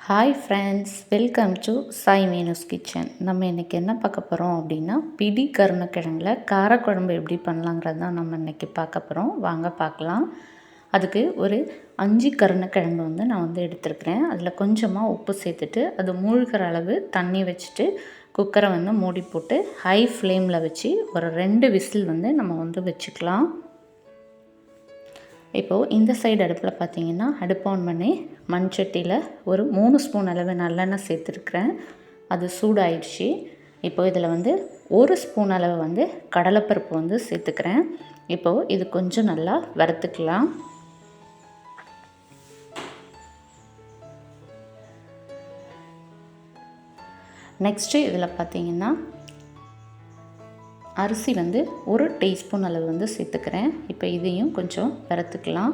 Hi friends, welcome to Sai Meenu's kitchen. நம்ம இன்றைக்கி என்ன பார்க்க போகிறோம் அப்படின்னா, பிடி கருணைக்கிழங்குல காரக்குழம்பு எப்படி பண்ணலாங்கிறது தான் நம்ம இன்றைக்கி பார்க்க போகிறோம். வாங்க பார்க்கலாம். அதுக்கு ஒரு 5 கருணைக்கிழங்கு நான் எடுத்துருக்கிறேன். அதில் கொஞ்சமாக உப்பு சேர்த்துட்டு அது மூழ்கிற அளவு தண்ணி வச்சுட்டு குக்கரை மூடி போட்டு ஹை ஃப்ளேமில் வச்சு ஒரு 2 விசில் நம்ம வச்சுக்கலாம். இப்போது இந்த சைடு அடுப்பில் பார்த்திங்கன்னா அடுப்பு ஆன் பண்ணி மண் சட்டியில் ஒரு 3 ஸ்பூன் அளவு நல்லெண்ணெய் சேர்த்துருக்குறேன். அது சூடாயிடுச்சு. இப்போது இதில் 1 ஸ்பூன் அளவு கடலைப்பருப்பு சேர்த்துக்கிறேன். இப்போது இது கொஞ்சம் நல்லா வறுத்துக்கலாம். நெக்ஸ்ட்டு இதில் பார்த்திங்கன்னா அரிசி 1 டீஸ்பூன் அளவு சேர்த்துக்கிறேன். இப்போ இதையும் கொஞ்சம் வறுத்துக்கலாம்.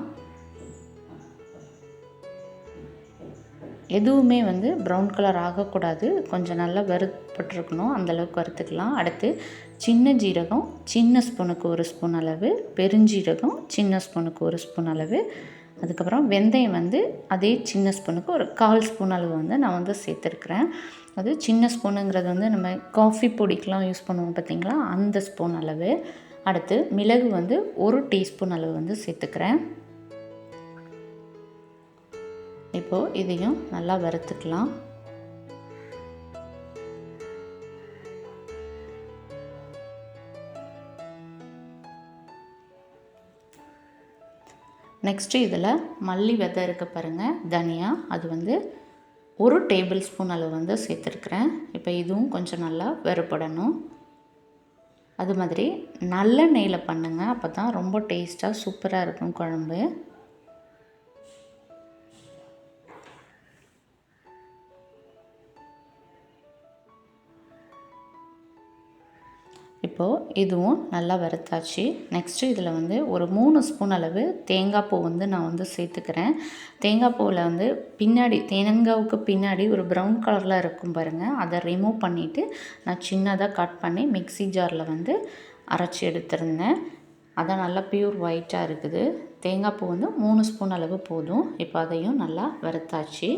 எதுவுமே ப்ரௌன் கலர் ஆகக்கூடாது, கொஞ்சம் நல்லா வறுப்பட்டுருக்கணும், அந்தளவுக்கு வறுத்துக்கலாம். அடுத்து சின்ன ஜீரகம் சின்ன ஸ்பூனுக்கு 1 ஸ்பூன் அளவு, பெருஞ்சீரகம் சின்ன ஸ்பூனுக்கு 1 ஸ்பூன் அளவு, அதுக்கப்புறம் வெந்தயம் அதே சின்ன ஸ்பூனுக்கு ஒரு 1/4 ஸ்பூன் அளவு நான் சேர்த்துருக்குறேன். அது சின்ன ஸ்பூனுங்கிறது நம்ம காஃபி பொடிக்கெலாம் யூஸ் பண்ணுவோம் பார்த்திங்களா, அந்த ஸ்பூன் அளவு. அடுத்து மிளகு 1 டீஸ்பூன் அளவு சேர்த்துக்கிறேன். இப்போது இதையும் நல்லா வறுத்துக்கலாம். நெக்ஸ்ட்டு இதில் மல்லி விதை இருக்க பாருங்கள், தனியா, அது 1 டேபிள் ஸ்பூன் அளவு சேர்த்துருக்குறேன். இப்போ இதுவும் கொஞ்சம் நல்லா வறுபடணும். அது மாதிரி நல்லெண்ணெயில் பண்ணுங்கள், அப்போ தான் ரொம்ப டேஸ்ட்டாக சூப்பராக இருக்கும் குழம்பு. இப்போது இதுவும் நல்லா வறுத்தாச்சு. நெக்ஸ்ட்டு இதில் ஒரு 3 ஸ்பூன் அளவு தேங்காய் பூ நான் சேர்த்துக்கிறேன். தேங்காய் பூவில் பின்னாடி தேங்காவுக்கு பின்னாடி ஒரு ப்ரௌன் கலரில் இருக்கும் பாருங்கள், அதை ரிமூவ் பண்ணிவிட்டு நான் சின்னதாக கட் பண்ணி மிக்ஸி ஜாரில் அரைச்சி எடுத்துருந்தேன். அதான் நல்லா ப்யூர் ஒயிட்டாக இருக்குது. தேங்காய் பூ 3 ஸ்பூன் அளவு போதும். இப்போ அதையும் நல்லா வறுத்தாச்சு.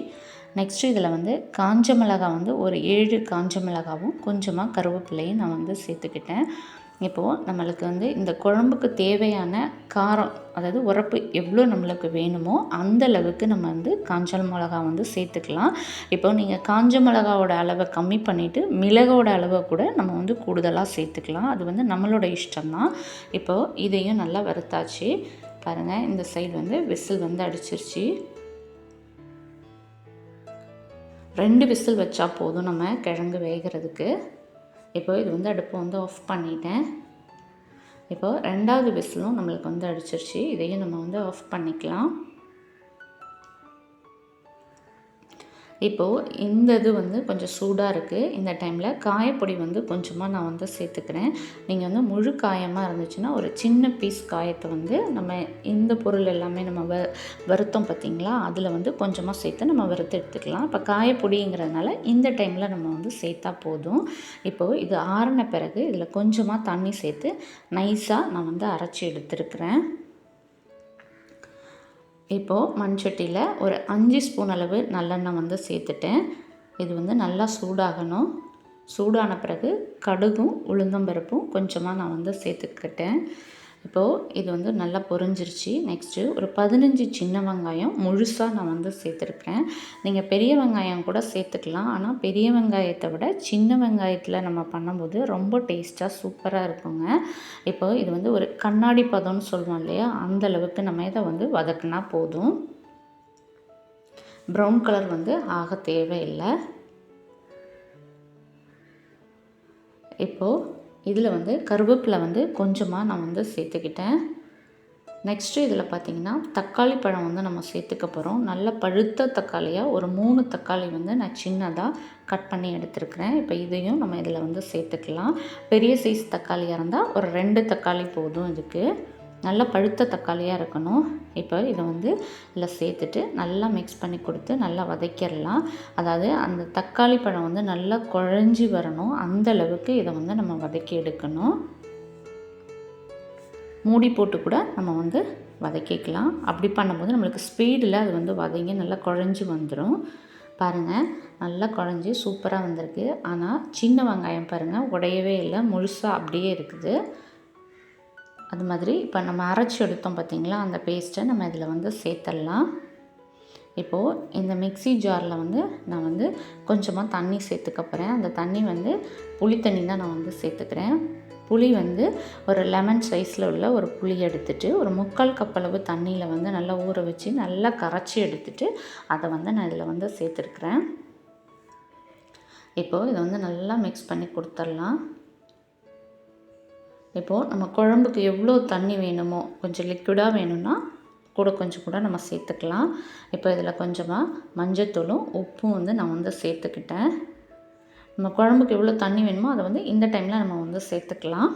நெக்ஸ்ட்டு இதில் காஞ்ச மிளகாய் ஒரு 7 காஞ்ச மிளகாவும் கொஞ்சமாக கருவேப்பிலையும் நான் சேர்த்துக்கிட்டேன். இப்போது நம்மளுக்கு இந்த குழம்புக்கு தேவையான காரம், அதாவது உரப்பு எவ்வளோ நம்மளுக்கு வேணுமோ அந்த அளவுக்கு நம்ம காஞ்ச மிளகா சேர்த்துக்கலாம். இப்போ நீங்கள் காஞ்ச மிளகாவோட அளவை கம்மி பண்ணிவிட்டு மிளகோட அளவை கூட நம்ம கூடுதலாக சேர்த்துக்கலாம். அது நம்மளோட இஷ்டம்தான். இப்போது இதையும் நல்லா வறுத்தாச்சு. பாருங்கள், இந்த சைடு விசில் அடிச்சிருச்சு. 2 விசில் வச்சா போதும் நம்ம கிழங்கு வேகிறதுக்கு. இப்போ இது அடுப்பை ஆஃப் பண்ணிட்டேன். இப்போது 2வது விசிலும் நம்மளுக்கு அடிச்சிருச்சு. இதையும் நம்ம ஆஃப் பண்ணிக்கலாம். இப்போது இந்த இது கொஞ்சம் சூடாக இருக்குது. இந்த டைமில் காயப்பொடி கொஞ்சமாக நான் சேர்த்துக்கிறேன். நீங்கள் முழு காயமாக இருந்துச்சுன்னா ஒரு சின்ன பீஸ் காயத்தை நம்ம இந்த பொருள் எல்லாமே நம்ம வறுத்தோம் பார்த்திங்களா, அதில் கொஞ்சமாக சேர்த்து நம்ம வறுத்து எடுத்துக்கலாம். இப்போ காயப்பொடிங்கிறதுனால இந்த டைமில் நம்ம சேர்த்தா போதும். இப்போது இது ஆறின பிறகு இதில் கொஞ்சமாக தண்ணி சேர்த்து நைஸாக நான் அரைச்சி எடுத்துருக்கிறேன். இப்போது மண் சட்டியில் ஒரு 5 ஸ்பூன் அளவு நல்லெண்ணெய் சேர்த்துட்டேன். இது நல்லா சூடாகணும். சூடான பிறகு கடுகும் உளுந்தம்பருப்பும் கொஞ்சமாக நான் சேர்த்துக்கிட்டேன். இப்போது இது நல்லா பொரிஞ்சிருச்சு. நெக்ஸ்ட்டு ஒரு 15 சின்ன வெங்காயம் முழுசாக நான் சேர்த்துருக்கிறேன். நீங்கள் பெரிய வெங்காயம் கூட சேர்த்துக்கலாம். ஆனால் பெரிய வெங்காயத்தை விட சின்ன வெங்காயத்தில் நம்ம பண்ணும்போது ரொம்ப டேஸ்ட்டாக சூப்பராக இருக்குங்க. இப்போது இது ஒரு கண்ணாடி பதம்னு சொல்லுவோம் இல்லையா, அந்தளவுக்கு நம்ம இதை வதக்குனா போதும். ப்ரௌன் கலர் ஆக தேவையில்லை. இப்போது இதில் கருவேப்பிலை கொஞ்சமாக நான் சேர்த்துக்கிட்டேன். நெக்ஸ்ட்டு இதில் பார்த்திங்கன்னா தக்காளி பழம் நம்ம சேர்த்துக்க போகிறோம். நல்ல பழுத்த தக்காளியாக ஒரு 3 தக்காளி நான் சின்னதாக கட் பண்ணி எடுத்துருக்கிறேன். இப்போ இதையும் நம்ம இதில் சேர்த்துக்கலாம். பெரிய சைஸ் தக்காளியாக இருந்தால் ஒரு 2 தக்காளி போதும். இதுக்கு நல்ல பழுத்த தக்காளியாக இருக்கணும். இப்போ இதை இதில் சேர்த்துட்டு நல்லா மிக்ஸ் பண்ணி கொடுத்து நல்லா வதக்கிடலாம். அதாவது அந்த தக்காளி பழம் நல்லா குழஞ்சி வரணும், அந்தளவுக்கு இதை நம்ம வதக்கி எடுக்கணும். மூடி போட்டு கூட நம்ம வதக்கிக்கலாம். அப்படி பண்ணும்போது நம்மளுக்கு ஸ்பீடில் அது வதங்கி நல்லா குழஞ்சி வந்துடும். பாருங்கள் நல்லா குழஞ்சி சூப்பராக வந்திருக்கு. ஆனால் சின்ன வெங்காயம் பாருங்கள் உடையவே இல்லை, முழுசாக அப்படியே இருக்குது. அது மாதிரி இப்போ நம்ம அரைச்சி எடுத்தோம் பார்த்திங்களா, அந்த பேஸ்ட்டை நம்ம இதில் வந்து சேர்த்துடலாம். இப்போது இந்த மிக்ஸி ஜாரில் வந்து நான் வந்து கொஞ்சமாக தண்ணி சேர்த்துக்க போகிறேன். அந்த தண்ணி வந்து புளி தண்ணி தான் நான் வந்து சேர்த்துக்கிறேன். புளி வந்து ஒரு லெமன் சைஸில் உள்ள ஒரு புளி எடுத்துகிட்டு ஒரு 3/4 கப் அளவு தண்ணியில் வந்து நல்லா ஊற வச்சு நல்லா கரைச்சி எடுத்துகிட்டு அதை வந்து நான் இதில் வந்து சேர்த்துருக்குறேன். இப்போது இதை வந்து நல்லா மிக்ஸ் பண்ணி கொடுத்துடலாம். இப்போது நம்ம குழம்புக்கு எவ்வளோ தண்ணி வேணுமோ, கொஞ்சம் லிக்விடாக வேணும்னா கொஞ்சம் கூட நம்ம சேர்த்துக்கலாம். இப்போ இதில் கொஞ்சமாக மஞ்சத்தூளும் உப்பும் வந்து நான் வந்து சேர்த்துக்கிட்டேன். நம்ம குழம்புக்கு எவ்வளோ தண்ணி வேணுமோ அதை வந்து இந்த டைமில் நம்ம வந்து சேர்த்துக்கலாம்.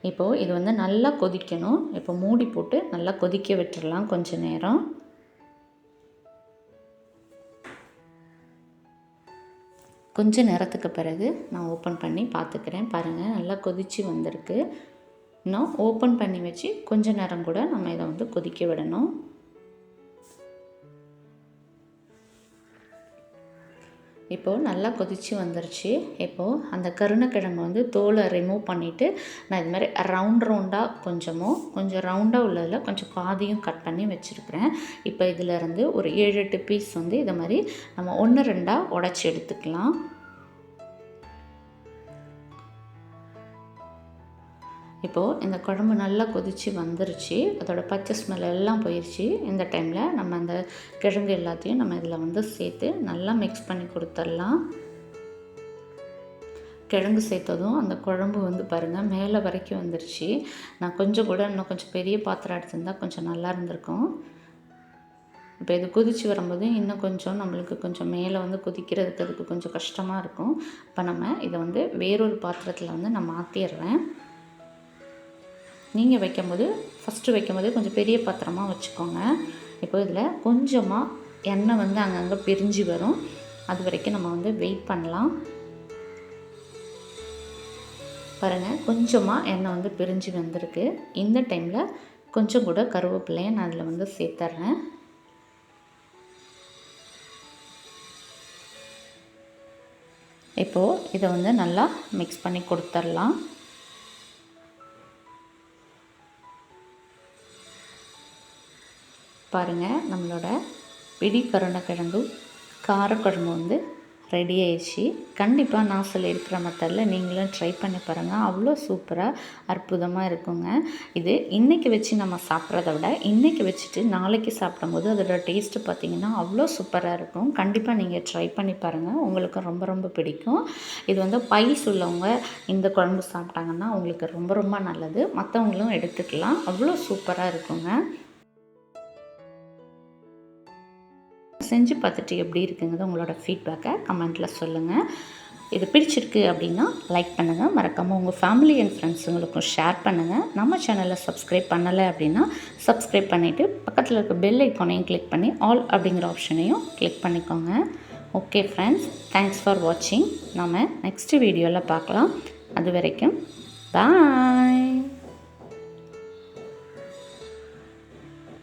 இப்போது இது வந்து நல்லா கொதிக்கணும். இப்போ மூடி போட்டு நல்லா கொதிக்க விட்டுடலாம் கொஞ்ச நேரம். கொஞ்ச நேரத்துக்கு பிறகு நான் ஓப்பன் பண்ணி பார்த்துக்கிறேன். பாருங்கள் நல்லா கொதித்து வந்திருக்கு. இன்னும் ஓப்பன் பண்ணி வச்சு கொஞ்ச நேரம் கூட நம்ம இதை வந்து கொதிக்க விடணும். இப்போது நல்லா கொதித்து வந்துருச்சு. இப்போது அந்த கருணைக்கிழங்கு வந்து தோலை ரிமூவ் பண்ணிவிட்டு நான் இது மாதிரி ரவுண்டாக கொஞ்சம் ரவுண்டாக உள்ளதில் கொஞ்சம் பாதியும் கட் பண்ணி வச்சுருக்கிறேன். இப்போ இதிலேருந்து ஒரு 7-8 பீஸ் வந்து இதை மாதிரி நம்ம 1-2 உடச்சி எடுத்துக்கலாம். இப்போது இந்த குழம்பு நல்லா கொதித்து வந்துருச்சு. அதோட பச்சை ஸ்மெல் எல்லாம் போயிடுச்சு. இந்த டைமில் நம்ம அந்த கிழங்கு எல்லாத்தையும் நம்ம இதில் வந்து சேர்த்து நல்லா மிக்ஸ் பண்ணி கொடுத்துடலாம். கிழங்கு சேர்த்ததும் அந்த குழம்பு வந்து பாருங்கள் மேலே வரைக்கும் வந்துருச்சு. நான் கொஞ்சம் கூட இன்னும் கொஞ்சம் பெரிய பாத்திரம் எடுத்திருந்தால் கொஞ்சம் நல்லா இருந்திருக்கும். இப்போ இது கொதித்து வரும்போது இன்னும் கொஞ்சம் நம்மளுக்கு கொஞ்சம் மேலே வந்து கொதிக்கிறதுக்கு அதுக்கு கொஞ்சம் கஷ்டமாக இருக்கும். இப்போ நம்ம இதை வந்து வேறொரு பாத்திரத்தில் வந்து நான் மாற்றிடுறேன். நீங்கள் ஃபஸ்ட்டு வைக்கும்போது கொஞ்சம் பெரிய பாத்திரமாக வச்சுக்கோங்க. இப்போ இதில் கொஞ்சமாக எண்ணெய் வந்து அங்கங்கே பிரிஞ்சு வரும். அது வரைக்கும் நம்ம வந்து வெயிட் பண்ணலாம். பாருங்கள் கொஞ்சமாக எண்ணெய் வந்து பிரிஞ்சு வந்திருக்கு. இந்த டைமில் கொஞ்சம் கூட கருவேப்பிலையை நான் அதில் வந்து சேர்த்துட்றேன். இப்போது இதை வந்து நல்லா மிக்ஸ் பண்ணி கொடுத்துடலாம். பாருங்கள் நம்மளோட பிடி கருணைக்கிழங்கு காரக்குழம்பு வந்து ரெடி ஆயிடுச்சு. கண்டிப்பாக நான் சொல்லியிருக்கிற மெத்தடில் நீங்களும் ட்ரை பண்ணி பாருங்கள். அவ்வளோ சூப்பராக அற்புதமாக இருக்குங்க. இது இன்றைக்கி வச்சு நம்ம சாப்பிட்றத விட இன்றைக்கி வச்சுட்டு நாளைக்கு சாப்பிடும்போது அதோட டேஸ்ட்டு பார்த்திங்கன்னா அவ்வளோ சூப்பராக இருக்கும். கண்டிப்பாக நீங்கள் ட்ரை பண்ணி பாருங்கள். உங்களுக்கு ரொம்ப ரொம்ப பிடிக்கும். இது வந்து பைல்ஸ் உள்ளவங்க இந்த குழம்பு சாப்பிட்டாங்கன்னா அவங்களுக்கு ரொம்ப ரொம்ப நல்லது. மற்றவங்களும் எடுத்துக்கலாம். அவ்வளோ சூப்பராக இருக்குங்க. செஞ்சு பார்த்துட்டு எப்படி இருக்குங்கிறது உங்களோட ஃபீட்பேக்கை கமெண்ட்டில் சொல்லுங்கள். இது பிடிச்சிருக்கு அப்படின்னா லைக் பண்ணுங்கள். மறக்காமல் உங்கள் ஃபேமிலி அண்ட் ஃப்ரெண்ட்ஸுங்களுக்கும் ஷேர் பண்ணுங்கள். நம்ம சேனலை சப்ஸ்கிரைப் பண்ணலை அப்படின்னா சப்ஸ்கிரைப் பண்ணிவிட்டு பக்கத்தில் இருக்க பெல் ஐக்கானையும் கிளிக் பண்ணி ஆல் அப்படிங்கிற ஆப்ஷனையும் கிளிக் பண்ணிக்கோங்க. ஓகே ஃப்ரெண்ட்ஸ், தேங்க்ஸ் ஃபார் வாட்சிங். நம்ம நெக்ஸ்ட் வீடியோவில் பார்க்கலாம். அது வரைக்கும் பாய்.